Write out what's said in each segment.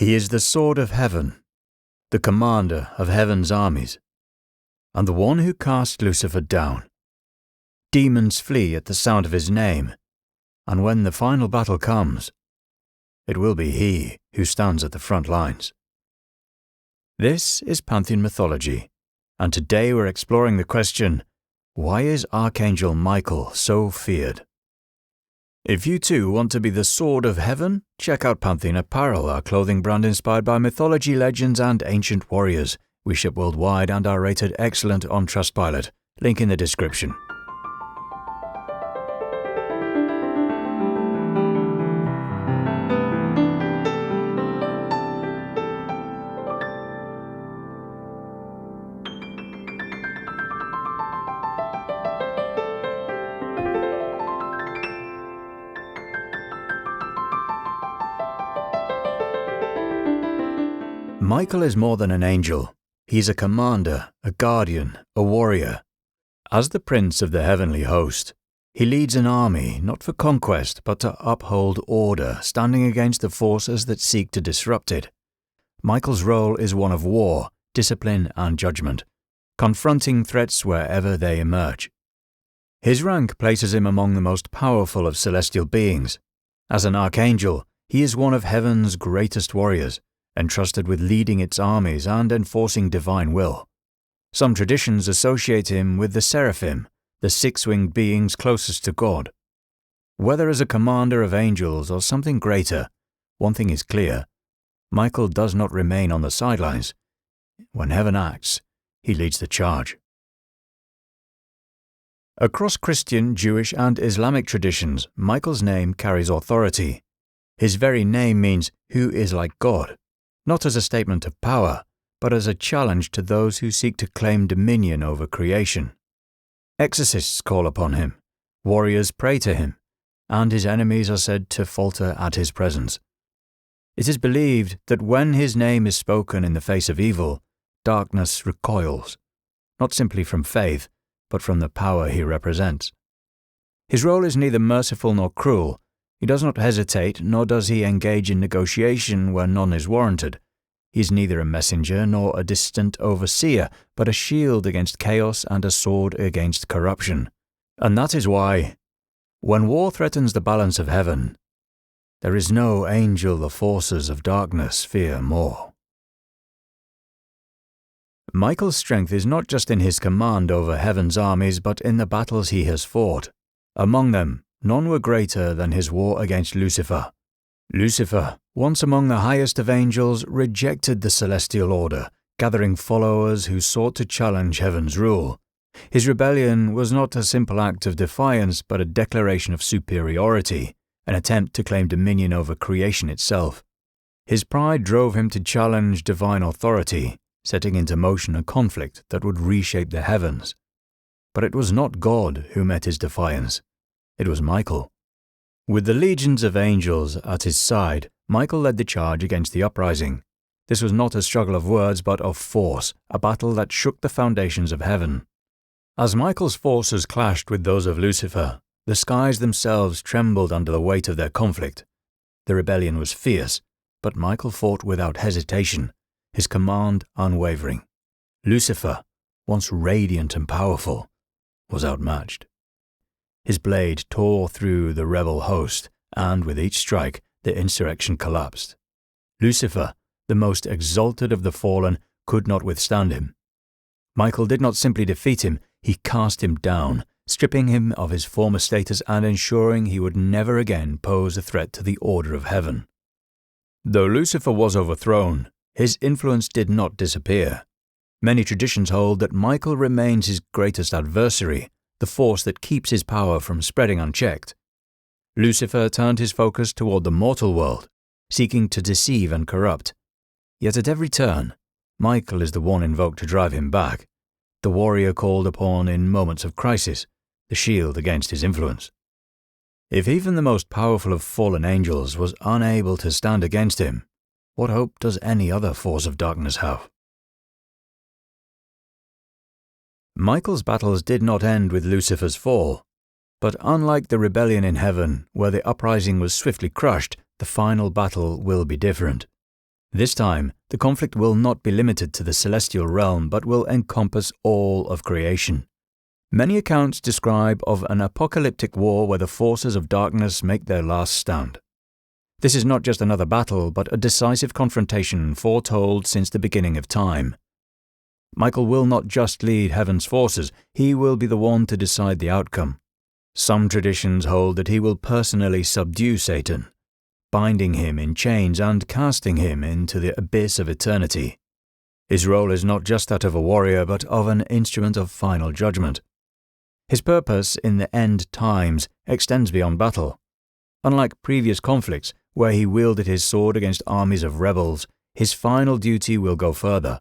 He is the sword of heaven, the commander of heaven's armies, and the one who cast Lucifer down. Demons flee at the sound of his name, and when the final battle comes, it will be he who stands at the front lines. This is Pantheon mythology, and today we're exploring the question, why is Archangel Michael so feared? If you too want to be the sword of heaven, check out Pantheon Apparel, our clothing brand inspired by mythology, legends and ancient warriors. We ship worldwide and are rated excellent on Trustpilot. Link in the description. Michael is more than an angel. He's a commander, a guardian, a warrior. As the prince of the heavenly host, he leads an army not for conquest but to uphold order, standing against the forces that seek to disrupt it. Michael's role is one of war, discipline and judgment, confronting threats wherever they emerge. His rank places him among the most powerful of celestial beings. As an archangel, he is one of heaven's greatest warriors, entrusted with leading its armies and enforcing divine will. Some traditions associate him with the seraphim, the six-winged beings closest to God. Whether as a commander of angels or something greater, one thing is clear: Michael does not remain on the sidelines. When heaven acts, he leads the charge. Across Christian, Jewish and Islamic traditions, Michael's name carries authority. His very name means "who is like God," not as a statement of power, but as a challenge to those who seek to claim dominion over creation. Exorcists call upon him, warriors pray to him, and his enemies are said to falter at his presence. It is believed that when his name is spoken in the face of evil, darkness recoils, not simply from faith, but from the power he represents. His role is neither merciful nor cruel. He does not hesitate, nor does he engage in negotiation where none is warranted. He is neither a messenger nor a distant overseer, but a shield against chaos and a sword against corruption. And that is why, when war threatens the balance of heaven, there is no angel the forces of darkness fear more. Michael's strength is not just in his command over heaven's armies, but in the battles he has fought. Among them, none were greater than his war against Lucifer. Lucifer, once among the highest of angels, rejected the celestial order, gathering followers who sought to challenge heaven's rule. His rebellion was not a simple act of defiance, but a declaration of superiority, an attempt to claim dominion over creation itself. His pride drove him to challenge divine authority, setting into motion a conflict that would reshape the heavens. But it was not God who met his defiance. It was Michael. With the legions of angels at his side, Michael led the charge against the uprising. This was not a struggle of words but of force, a battle that shook the foundations of heaven. As Michael's forces clashed with those of Lucifer, the skies themselves trembled under the weight of their conflict. The rebellion was fierce, but Michael fought without hesitation, his command unwavering. Lucifer, once radiant and powerful, was outmatched. His blade tore through the rebel host, and with each strike, the insurrection collapsed. Lucifer, the most exalted of the fallen, could not withstand him. Michael did not simply defeat him, he cast him down, stripping him of his former status and ensuring he would never again pose a threat to the order of heaven. Though Lucifer was overthrown, his influence did not disappear. Many traditions hold that Michael remains his greatest adversary, the force that keeps his power from spreading unchecked. Lucifer turned his focus toward the mortal world, seeking to deceive and corrupt. Yet at every turn, Michael is the one invoked to drive him back, the warrior called upon in moments of crisis, the shield against his influence. If even the most powerful of fallen angels was unable to stand against him, what hope does any other force of darkness have? Michael's battles did not end with Lucifer's fall, but unlike the rebellion in heaven, where the uprising was swiftly crushed, the final battle will be different. This time, the conflict will not be limited to the celestial realm but will encompass all of creation. Many accounts describe of an apocalyptic war where the forces of darkness make their last stand. This is not just another battle, but a decisive confrontation foretold since the beginning of time. Michael will not just lead heaven's forces, he will be the one to decide the outcome. Some traditions hold that he will personally subdue Satan, binding him in chains and casting him into the abyss of eternity. His role is not just that of a warrior, but of an instrument of final judgment. His purpose in the end times extends beyond battle. Unlike previous conflicts, where he wielded his sword against armies of rebels, his final duty will go further.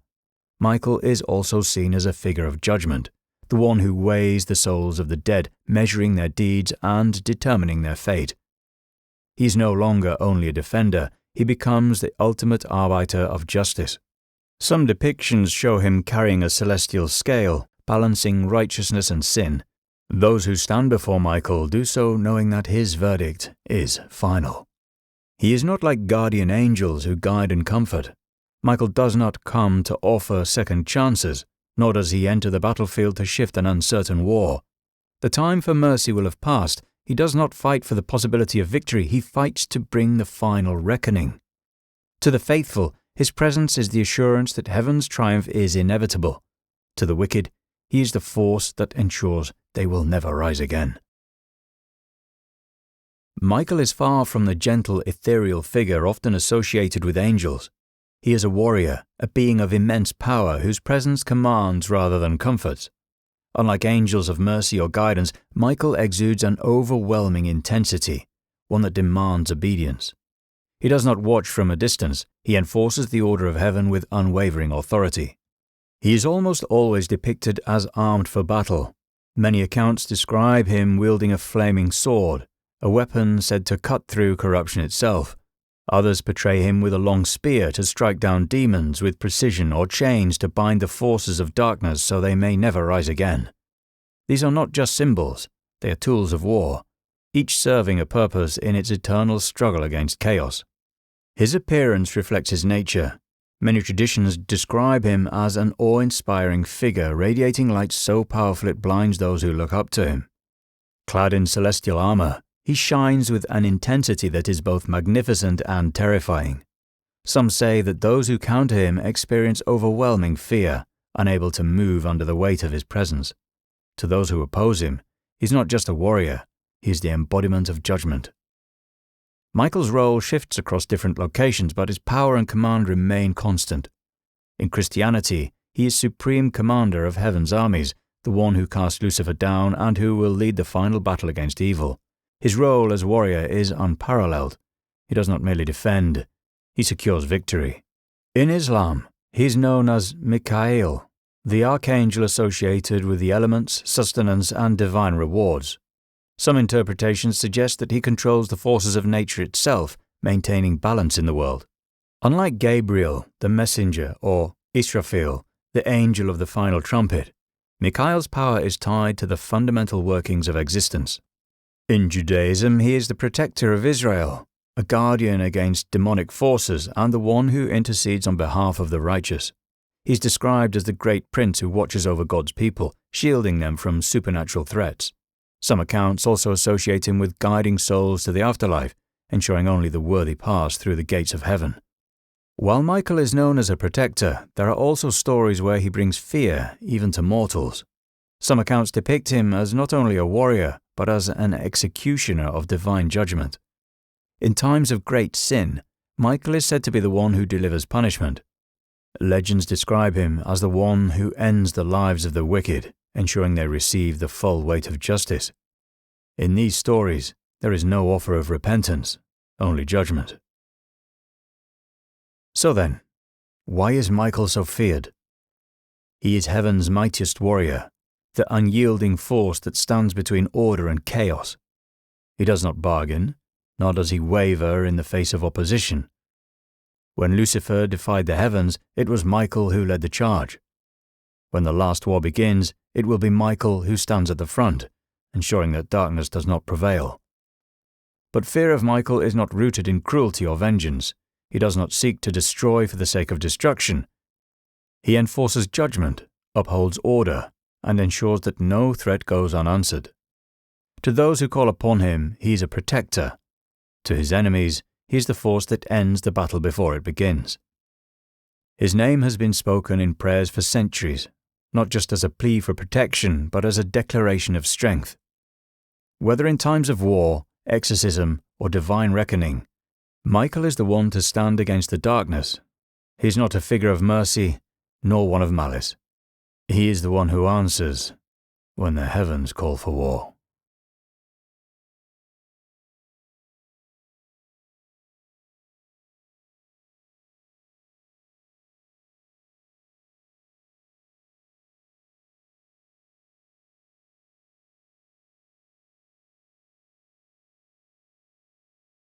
Michael is also seen as a figure of judgment, the one who weighs the souls of the dead, measuring their deeds and determining their fate. He is no longer only a defender, he becomes the ultimate arbiter of justice. Some depictions show him carrying a celestial scale, balancing righteousness and sin. Those who stand before Michael do so knowing that his verdict is final. He is not like guardian angels who guide and comfort. Michael does not come to offer second chances, nor does he enter the battlefield to shift an uncertain war. The time for mercy will have passed. He does not fight for the possibility of victory, he fights to bring the final reckoning. To the faithful, his presence is the assurance that heaven's triumph is inevitable. To the wicked, he is the force that ensures they will never rise again. Michael is far from the gentle, ethereal figure often associated with angels. He is a warrior, a being of immense power whose presence commands rather than comforts. Unlike angels of mercy or guidance, Michael exudes an overwhelming intensity, one that demands obedience. He does not watch from a distance, he enforces the order of heaven with unwavering authority. He is almost always depicted as armed for battle. Many accounts describe him wielding a flaming sword, a weapon said to cut through corruption itself. Others portray him with a long spear to strike down demons with precision or chains to bind the forces of darkness so they may never rise again. These are not just symbols, they are tools of war, each serving a purpose in its eternal struggle against chaos. His appearance reflects his nature. Many traditions describe him as an awe-inspiring figure radiating light so powerful it blinds those who look up to him. Clad in celestial armor, he shines with an intensity that is both magnificent and terrifying. Some say that those who counter him experience overwhelming fear, unable to move under the weight of his presence. To those who oppose him, he's not just a warrior, he is the embodiment of judgment. Michael's role shifts across different locations, but his power and command remain constant. In Christianity, he is supreme commander of heaven's armies, the one who cast Lucifer down and who will lead the final battle against evil. His role as warrior is unparalleled. He does not merely defend, he secures victory. In Islam, he is known as Michael, the archangel associated with the elements, sustenance, and divine rewards. Some interpretations suggest that he controls the forces of nature itself, maintaining balance in the world. Unlike Gabriel, the messenger, or Israfil, the angel of the final trumpet, Michael's power is tied to the fundamental workings of existence. In Judaism, he is the protector of Israel, a guardian against demonic forces and the one who intercedes on behalf of the righteous. He is described as the great prince who watches over God's people, shielding them from supernatural threats. Some accounts also associate him with guiding souls to the afterlife, ensuring only the worthy pass through the gates of heaven. While Michael is known as a protector, there are also stories where he brings fear even to mortals. Some accounts depict him as not only a warrior, but as an executioner of divine judgment. In times of great sin, Michael is said to be the one who delivers punishment. Legends describe him as the one who ends the lives of the wicked, ensuring they receive the full weight of justice. In these stories, there is no offer of repentance, only judgment. So then, why is Michael so feared? He is heaven's mightiest warrior, the unyielding force that stands between order and chaos. He does not bargain, nor does he waver in the face of opposition. When Lucifer defied the heavens, it was Michael who led the charge. When the last war begins, it will be Michael who stands at the front, ensuring that darkness does not prevail. But fear of Michael is not rooted in cruelty or vengeance. He does not seek to destroy for the sake of destruction. He enforces judgment, upholds order, and ensures that no threat goes unanswered. To those who call upon him, he is a protector. To his enemies, he is the force that ends the battle before it begins. His name has been spoken in prayers for centuries, not just as a plea for protection, but as a declaration of strength. Whether in times of war, exorcism, or divine reckoning, Michael is the one to stand against the darkness. He is not a figure of mercy, nor one of malice. He is the one who answers when the heavens call for war.